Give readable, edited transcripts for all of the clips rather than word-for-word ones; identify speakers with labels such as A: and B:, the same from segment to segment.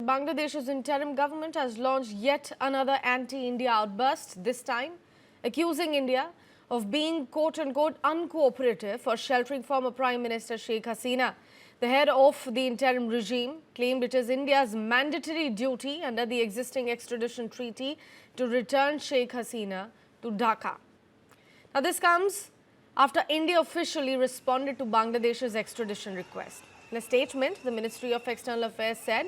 A: Bangladesh's interim government has launched yet another anti-India outburst, this time accusing India of being quote-unquote uncooperative for sheltering former Prime Minister Sheikh Hasina. The head of the interim regime claimed it is India's mandatory duty under the existing extradition treaty to return Sheikh Hasina to Dhaka. Now, this comes after India officially responded to Bangladesh's extradition request. In a statement, the Ministry of External Affairs said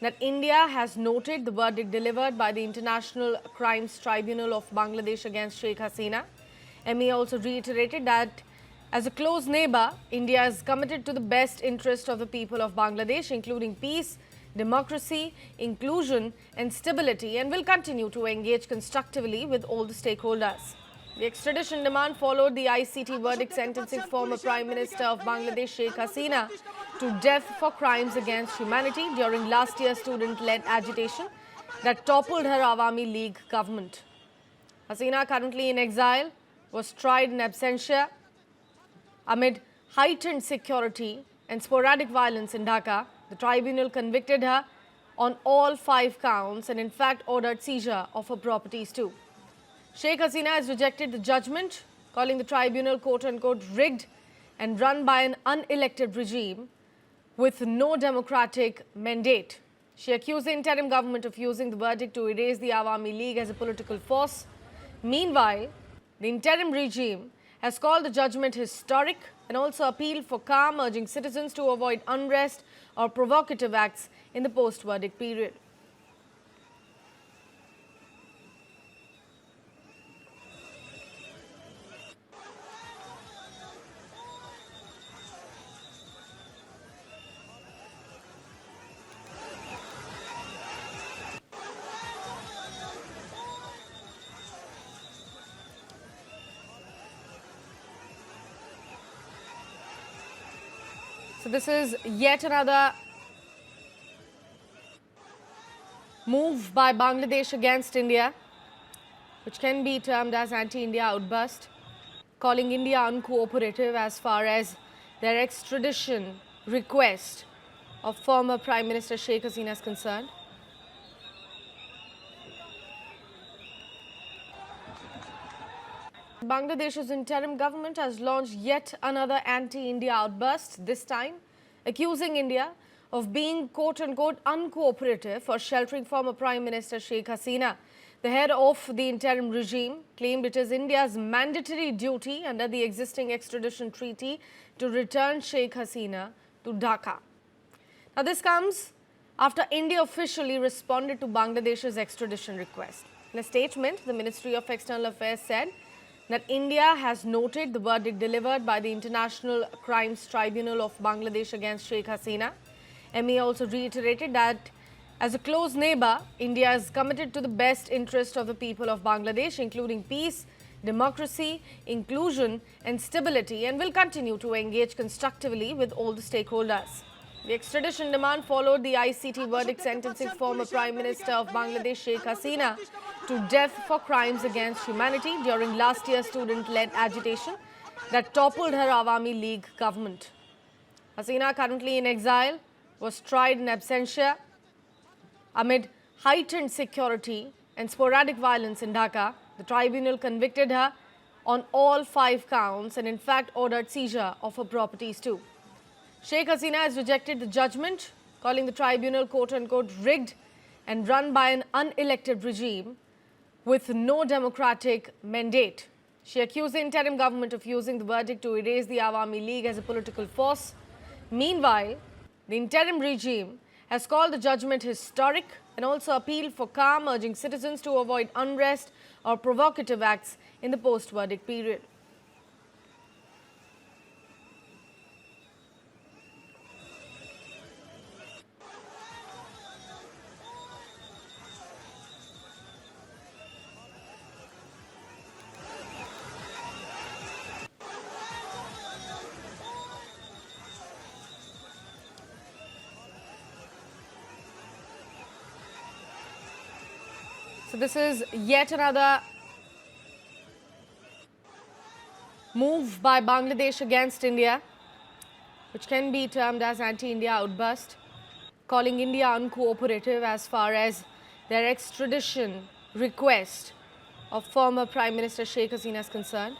A: that India has noted the verdict delivered by the International Crimes Tribunal of Bangladesh against Sheikh Hasina. ME also reiterated that as a close neighbor, India is committed to the best interest of the people of Bangladesh, including peace, democracy, inclusion and stability, and will continue to engage constructively with all the stakeholders. The extradition demand followed the ICT verdict sentencing former Prime Minister of Bangladesh Sheikh Hasina to death for crimes against humanity during last year's student-led agitation that toppled her Awami League government. Hasina, currently in exile, was tried in absentia amid heightened security and sporadic violence in Dhaka. The tribunal convicted her on all 5 counts and in fact ordered seizure of her properties too. Sheikh Hasina has rejected the judgment, calling the tribunal quote-unquote rigged and run by an unelected regime with no democratic mandate. She accused the interim government of using the verdict to erase the Awami League as a political force. Meanwhile, the interim regime has called the judgment historic and also appealed for calm, urging citizens to avoid unrest or provocative acts in the post-verdict period. So this is yet another move by Bangladesh against India, which can be termed as anti-India outburst, calling India uncooperative as far as their extradition request of former Prime Minister Sheikh Hasina is concerned. Bangladesh's interim government has launched yet another anti-India outburst, this time accusing India of being quote-unquote uncooperative for sheltering former Prime Minister Sheikh Hasina. The head of the interim regime claimed it is India's mandatory duty under the existing extradition treaty to return Sheikh Hasina to Dhaka. Now, this comes after India officially responded to Bangladesh's extradition request. In a statement, the Ministry of External Affairs said that India has noted the verdict delivered by the International Crimes Tribunal of Bangladesh against Sheikh Hasina. ME also reiterated that as a close neighbor, India is committed to the best interest of the people of Bangladesh, including peace, democracy, inclusion and stability, and will continue to engage constructively with all the stakeholders. The extradition demand followed the ICT verdict sentencing former Prime Minister of Bangladesh Sheikh Hasina to death for crimes against humanity during last year's student-led agitation that toppled her Awami League government. Hasina, currently in exile, was tried in absentia amid heightened security and sporadic violence in Dhaka. The tribunal convicted her on all 5 counts and in fact ordered seizure of her properties too. Sheikh Hasina has rejected the judgment, calling the tribunal quote-unquote rigged and run by an unelected regime with no democratic mandate. She accused the interim government of using the verdict to erase the Awami League as a political force. Meanwhile, the interim regime has called the judgment historic and also appealed for calm, urging citizens to avoid unrest or provocative acts in the post-verdict period. So this is yet another move by Bangladesh against India, which can be termed as anti-India outburst, calling India uncooperative as far as their extradition request of former Prime Minister Sheikh Hasina is concerned.